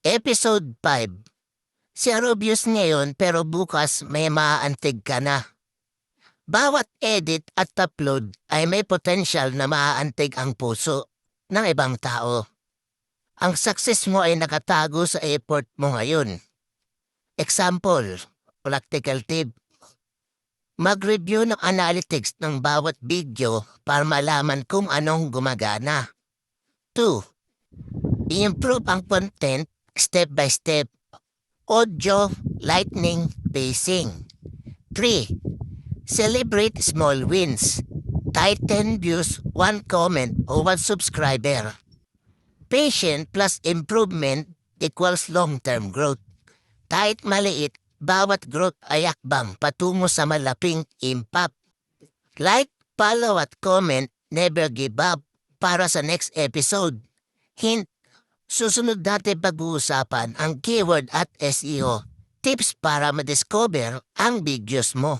Episode 5. Si Arubius ngayon pero bukas may maaantig ka na. Bawat edit at upload ay may potensyal na maaantig ang puso ng ibang tao. Ang success mo ay nakatago sa effort mo ngayon. Example, practical tip. Mag-review ng analytics ng bawat video para malaman kung anong gumagana. 2. I-improve ang content step by step. Audio, lightning, pacing. 3. Celebrate small wins. Type 10 views, 1 comment o 1 subscriber. Patient plus improvement equals long-term growth. Kahit maliit, bawat growth ay akbang patungo sa malaping impact. Like, follow at comment, never give up para sa next episode. Hint, susunod natin pag-uusapan ang keyword at SEO, tips para ma-discover ang videos mo.